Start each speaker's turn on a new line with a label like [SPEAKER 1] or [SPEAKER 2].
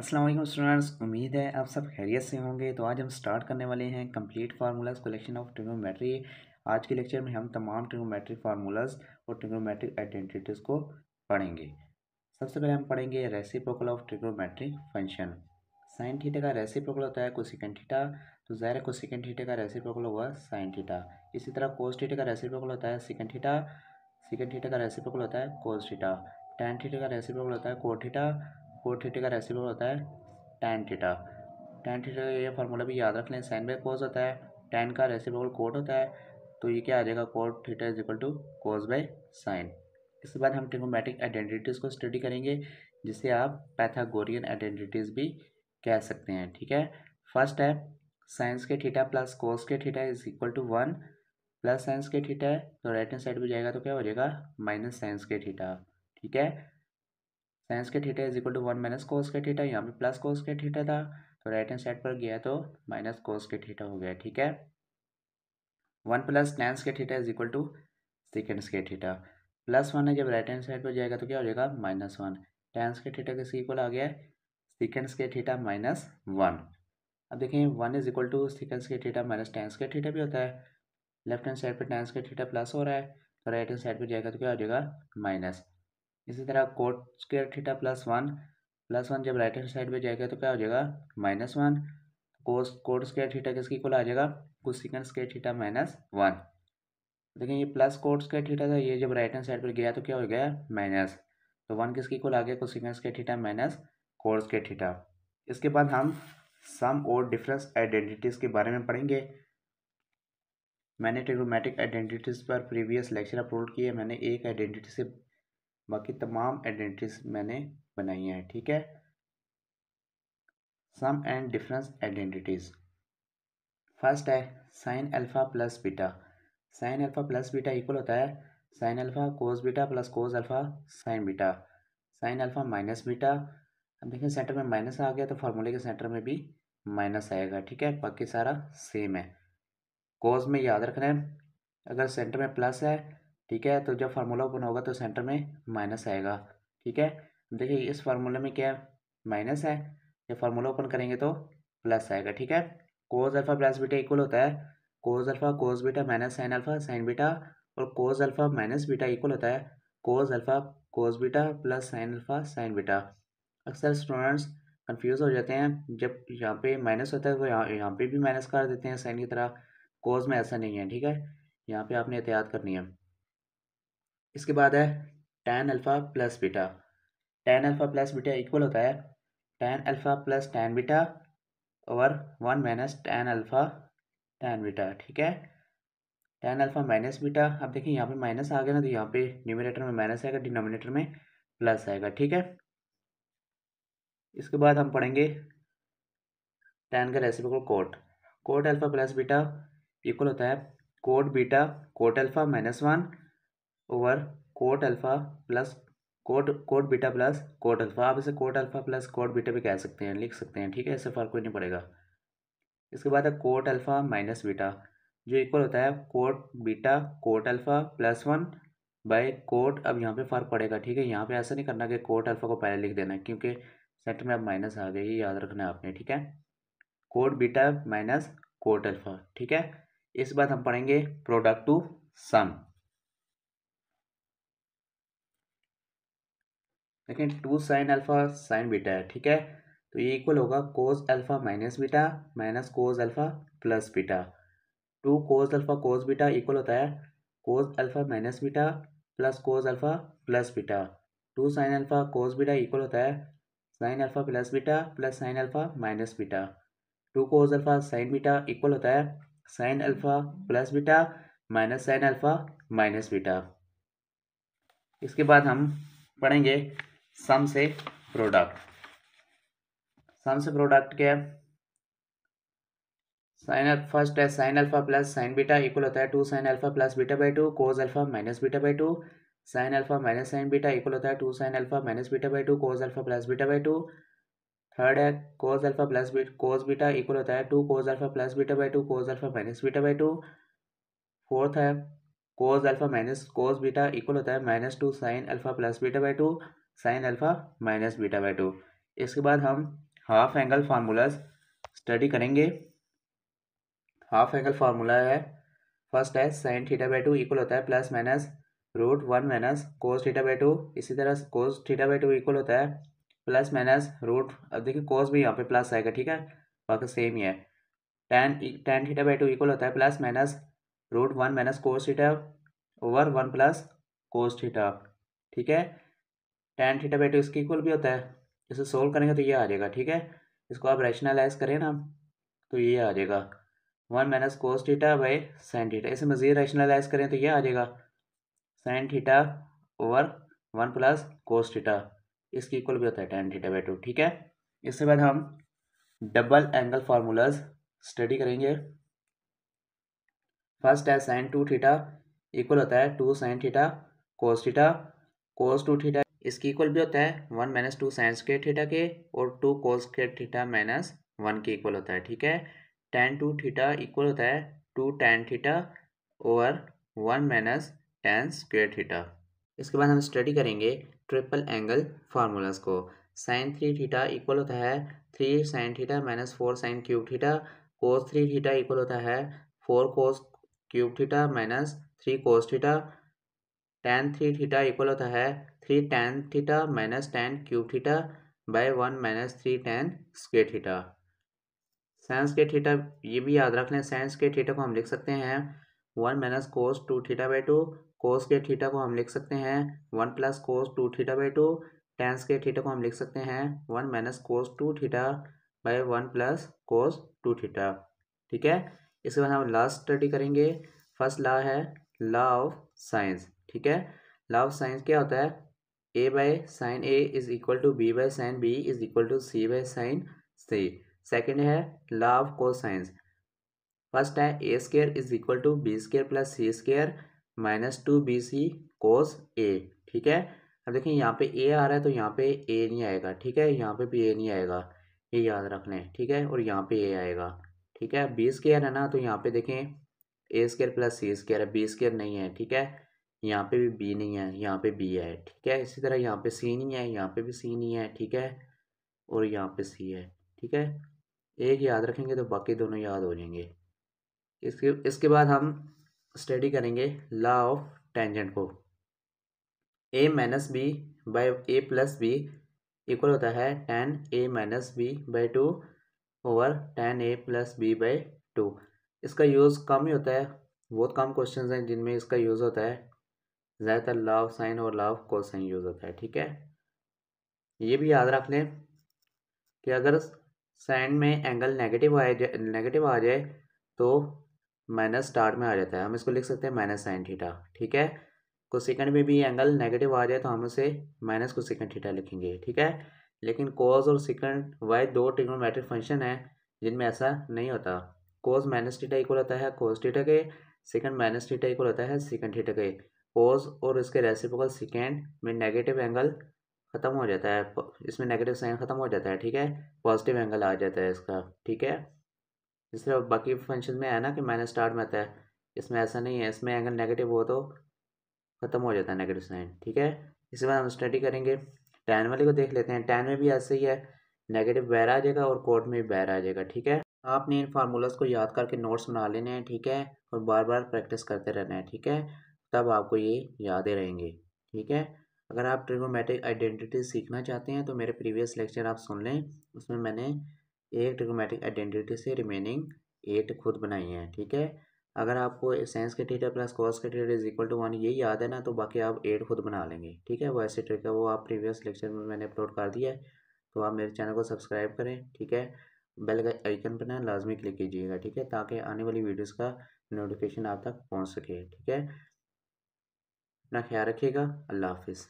[SPEAKER 1] अस्सलाम वालेकुम स्टूडेंट्स, उम्मीद है आप सब खैरियत से होंगे। तो आज हम स्टार्ट करने वाले हैं complete formulas collection of trigonometry. आज के लेक्चर में हम तमाम ट्रिग्नोमेट्रिक फार्मूलाज और ट्रिग्नोमेट्रिक आइडेंटिटीज़ को पढ़ेंगे। सबसे पहले हम पढ़ेंगे reciprocal of trigonometric function. Sine theta का रेसिप्रोकल होता है कोसेकेंट थीटा, तो ज़ाहिर है कोसेकेंट थीटा का रेसिप्रोकल होगा साइन थीटा। इसी तरह कोस थीटा का रेसिप्रोकल होता है सेकेंट थीटा, सेकेंट थीटा का रेसिप्रोकल होता है कोस थीटा। टैन थीटा का रेसिप्रोकल होता है कोट थीटा, कोट थीटा का रेसिप्रोकल होता है टैन थीटा। टैन थीटा का ये फार्मूला भी याद रख लें, साइन बाय कोस होता है, टैन का रेसिप्रोकल कोट होता है, तो ये क्या आ जाएगा, cot theta is equal to cos by sine. इसके बाद हम ट्रिग्नोमेट्रिक आइडेंटिटीज़ को स्टडी करेंगे, जिसे आप पैथागोरियन आइडेंटिटीज़ भी कह सकते हैं। ठीक है, फर्स्ट है साइंस के थीटा प्लस कोस के theta is equal to 1, plus sine के थीटा है तो राइट हैंड साइड पे जाएगा तो क्या हो जाएगा, माइनस साइंस के थीटा। ठीक है, साइंस के theta is equal to 1 minus cos के थीटा, यहाँ पे प्लस कोस के थीटा था तो राइट हैंड साइड पर गया तो माइनस कोस के थीटा हो गया। ठीक है, 1 प्लस टैन्स के theta is equal two seconds के थीटा, प्लस 1 है जब राइट हैंड साइड पर जाएगा तो क्या हो जाएगा, -1। टैन्स के थीटा किसके इक्वल आ गया है, सेकेंड्स के थीटा -1। अब देखें 1 इज इक्वल टू सेकेंड्स के थीटा माइनस टैन्स के थीटा भी होता है। लेफ्ट हैंड साइड पर टैन्स के थीटा प्लस हो रहा है तो राइट हैंड साइड पर जाएगा तो क्या हो जाएगा, माइनस। इसी तरह coat square theta plus one जब राइट हैंड साइड पे जाएगा तो क्या हो जाएगा, -1। कोट स्क्वायर थीटा किसकी इक्वल आ जाएगा, कोसेकेंट स्क्वायर थीटा -1। देखिए ये प्लस कोट स्क्वायर थीटा था, ये जब राइट हैंड साइड पर गया तो क्या हो गया, माइनस। तो 1 किसकी इक्वल आ गया, cosecant square theta minus cot square theta. इसके बाद हम सम और डिफरेंस आइडेंटिटीज़ के बारे में पढ़ेंगे। मैंने ट्रिग्नोमेट्रिक आइडेंटिटीज़ पर प्रीवियस लेक्चर अपलोड किए। मैंने एक आइडेंटिटी से बाकी तमाम आइडेंटिटीज मैंने बनाई हैं। ठीक है, सम एंड डिफरेंस आइडेंटिटीज। फर्स्ट है sine alpha plus beta. Sign alpha plus beta equal होता है sine alpha cos beta plus cos alpha sine beta. Sign alpha minus beta, अब देखिए सेंटर में माइनस आ गया तो फार्मूले के सेंटर में भी माइनस आएगा। ठीक है, बाकी सारा सेम है। कोस में याद रखना है, अगर सेंटर में प्लस है, ठीक है, तो जब फार्मूला ओपन होगा तो सेंटर में माइनस आएगा। ठीक है, देखिए इस फार्मूले में क्या माइनस है, जब फार्मूला ओपन करेंगे तो प्लस आएगा। ठीक है, cos alpha plus beta equal होता है cos alpha cos beta minus sine alpha sine beta, और cos alpha minus beta equal होता है cos alpha cos beta plus sine alpha sine beta. अक्सर स्टूडेंट्स कंफ्यूज हो जाते हैं, जब यहाँ पे माइनस होता है तो यहाँ पे भी माइनस कर देते हैं साइन की तरह। कोस में ऐसा नहीं है। ठीक है, यहाँ पे आपने एहतियात करनी है। इसके बाद है tan alpha plus beta. Tan alpha plus beta equal होता है tan alpha plus tan beta over 1 minus tan alpha tan beta. ठीक है, टैन अल्फा माइनस बीटा, अब देखिए यहाँ पे माइनस आ गया ना तो यहाँ पे न्यूमरेटर में माइनस आएगा, डिनोमिनेटर में प्लस आएगा। ठीक है, इसके बाद हम पढ़ेंगे टैन का reciprocal cot. Cot alpha plus beta equal होता है cot beta cot alpha -1 over cot alpha plus cot beta plus cot alpha. आप इसे cot alpha plus cot beta भी कह सकते हैं, लिख सकते हैं। ठीक है, इससे फर्क कोई नहीं पड़ेगा। इसके बाद है कोट अल्फा माइनस बीटा, जो इक्वल होता है cot beta cot alpha +1 by cot. अब यहाँ पे फर्क पड़ेगा। ठीक है, यहाँ पे ऐसा नहीं करना कि कोट अल्फा को पहले लिख देना है, क्योंकि सेंटर में अब माइनस आ गई, ये याद रखना है आपने। ठीक है, cot beta minus cot alpha. ठीक है, इस बार हम पढ़ेंगे प्रोडक्ट टू सम। लेकिन 2 साइन अल्फा साइन बीटा है। ठीक है, तो ये इक्वल होगा कोस alpha minus beta minus cos alpha plus beta. 2 cos alpha cos beta equal होता है cos alpha minus beta plus cos alpha plus beta. 2 sine alpha cos beta equal होता है sine alpha plus beta plus sine alpha minus beta. 2 cos alpha sine beta equal होता है sine alpha plus beta minus sine alpha minus beta. इसके बाद हम पढ़ेंगे सम से product. सम से प्रोडक्ट क्या है, फर्स्ट है sine alpha plus sine beta equal होता है 2 sine alpha plus beta by 2 cos alpha minus beta by 2। Sine alpha minus sine beta equal होता है 2 sine alpha minus beta by 2 cos alpha plus beta by 2। Third है cos alpha plus cos beta equal होता है 2 cos alpha plus beta by 2 cos alpha minus beta by 2। Fourth है cos alpha minus cos beta equal होता है -2 sine alpha plus beta by 2 sine alpha minus beta by 2। इसके बाद हम half angle formulas study करेंगे। Half angle formula है, first है sine theta by two equal होता है plus minus root one minus cos theta by two. इसी तरह cos theta by two equal होता है प्लस माइनस रूट, अब देखिए कोस भी यहाँ पे प्लस आएगा, ठीक है, बाकी सेम ही है। Tan tan theta by two equal होता है plus minus root one minus cos theta over one plus cos theta, ठीक है। टेन थीटा बाई टू इसके इक्वल भी होता है, इसे सोल्व करेंगे तो ये आ जाएगा, ठीक है। इसको आप रैशनलाइज करें ना तो ये आ जाएगा one minus cos theta by sine theta. इसे मज़ीद रैशनलाइज करें तो ये आ जाएगा sine theta over one plus cos theta, इसकी इक्वल भी होता है टेन थीटा बाई टू, ठीक है। इसके बाद हम डबल एंगल फार्मूलाज स्टडी करेंगे। फर्स्ट है साइन टू थीटा इक्वल होता है two sine theta cos theta, cos two theta इसकी इक्वल भी होता है one minus two sine square theta के, और two cos square theta minus one के इक्वल होता है, ठीक है। टेन टू थीटा इक्वल होता है two tan theta over one minus tan square theta. इसके बाद हम स्टडी करेंगे ट्रिपल एंगल फार्मूलाज को। साइन थ्री थीटा इक्वल होता है three sine theta minus four sine cube theta, cos three theta equal होता है four cos cube theta minus three cos theta, tan three theta equal होता है three tan theta minus tan cube theta by one minus three tan square theta. Sign square theta ये भी याद रख लें, sign square theta को हम लिख सकते हैं one minus cos two theta by two, cos square theta को हम लिख सकते हैं one plus cos two theta by two, tan square theta को हम लिख सकते हैं one minus cos two theta by one plus cos two theta, ठीक है। इसके बाद हम लास्ट स्टडी करेंगे। फर्स्ट लॉ है लॉ ऑफ साइंस, ठीक है। लॉ ऑफ साइंस क्या होता है, a by sign A is equal to B by sine B is equal to C by sine C. Second है लॉ ऑफ कोसाइंस, फर्स्ट है A square is equal to B square plus C square minus two B C cos A, ठीक है। अब देखिए यहाँ पे ए आ रहा है तो यहाँ पे ए नहीं आएगा, ठीक है, यहाँ पे भी ए नहीं आएगा, ये याद रख लें, ठीक है, और यहाँ पे ए आएगा, ठीक है। बी स्केयर है ना तो यहाँ पे देखें ए स्केयर प्लस सी स्केयर है, बी स्केयर नहीं है, ठीक है, यहाँ पे भी बी नहीं है, यहाँ पे बी है, ठीक है। इसी तरह यहाँ पे सी नहीं है, यहाँ पे भी सी नहीं है, ठीक है, और यहाँ पे सी है, ठीक है। एक याद रखेंगे तो बाकी दोनों याद हो जाएंगे। इसके बाद हम स्टडी करेंगे लॉ ऑफ टेंजेंट को। A minus B by A plus B equal होता है tan A minus B by two over tan A plus B by two. इसका यूज़ कम ही होता है, बहुत कम क्वेश्चंस हैं जिनमें इसका यूज़ होता है, ज़्यादातर लॉ ऑफ साइन और लॉ ऑफ कोसाइन यूज़ होता है, ठीक है। ये भी याद रख लें कि अगर साइन में एंगल नेगेटिव आ जाए तो माइनस स्टार्ट में आ जाता है, हम इसको लिख सकते हैं माइनस साइन थीटा, ठीक है। कोसेकेंड में भी एंगल नेगेटिव आ जाए तो हम उसे माइनस कोसेकेंड थीटा लिखेंगे, ठीक है। लेकिन कोस और सेकेंड वाई दो ट्रिग्नोमेट्रिक फंक्शन है जिनमें ऐसा नहीं होता। कोस माइनस थीटा इक्वल होता है कोस थीटा के, सेकेंड माइनस थीटा इक्वल होता है सेकेंड थीटा के। कोस और इसके रेसिप्रोकल सेकेंड में नेगेटिव एंगल ख़त्म हो जाता है, इसमें नेगेटिव साइन ख़त्म हो जाता है, ठीक है, पॉजिटिव एंगल आ जाता है इसका, ठीक है। जिस तरह बाकी फंक्शन में है ना कि माइनस स्टार्ट में आता है, इसमें ऐसा नहीं है, इसमें एंगल नेगेटिव हो तो ख़त्म हो जाता है नेगेटिव साइन, ठीक है। इसके बाद हम स्टडी करेंगे टैन वाले को, देख लेते हैं। टैन में भी ऐसे ही है, नेगेटिव बाहर आ जाएगा और कोड में भी बाहर आ जाएगा, ठीक है। आपने इन फार्मूलाज को याद करके नोट्स बना लेने हैं, ठीक है, और बार बार प्रैक्टिस करते रहना है, ठीक है, तब आपको ये यादें रहेंगे, ठीक है। अगर आप ट्रिग्नोमेट्रिक आइडेंटिटी सीखना चाहते हैं तो मेरे प्रीवियस लेक्चर आप सुन लें, उसमें मैंने एक ट्रिग्नोमेट्रिक आइडेंटिटी से रिमेनिंग 8 खुद बनाई हैं, ठीक है। अगर आपको साइंस के थीटा प्लस कॉस के थीटा इज इक्वल टू 1 यही याद है ना तो बाकी आप 8 खुद बना लेंगे, ठीक है। वो ऐसे ट्रिक है, वो आप प्रीवियस लेक्चर में मैंने अपलोड कर दिया है, तो आप मेरे चैनल को सब्सक्राइब करें, ठीक है, बेल का आइकन पर ना लाजमी क्लिक कीजिएगा, ठीक है, ताकि आने वाली वीडियोस का नोटिफिकेशन आप तक पहुंच सके, ठीक है। अपना ख्याल रखिएगा, अल्लाह हाफिज़।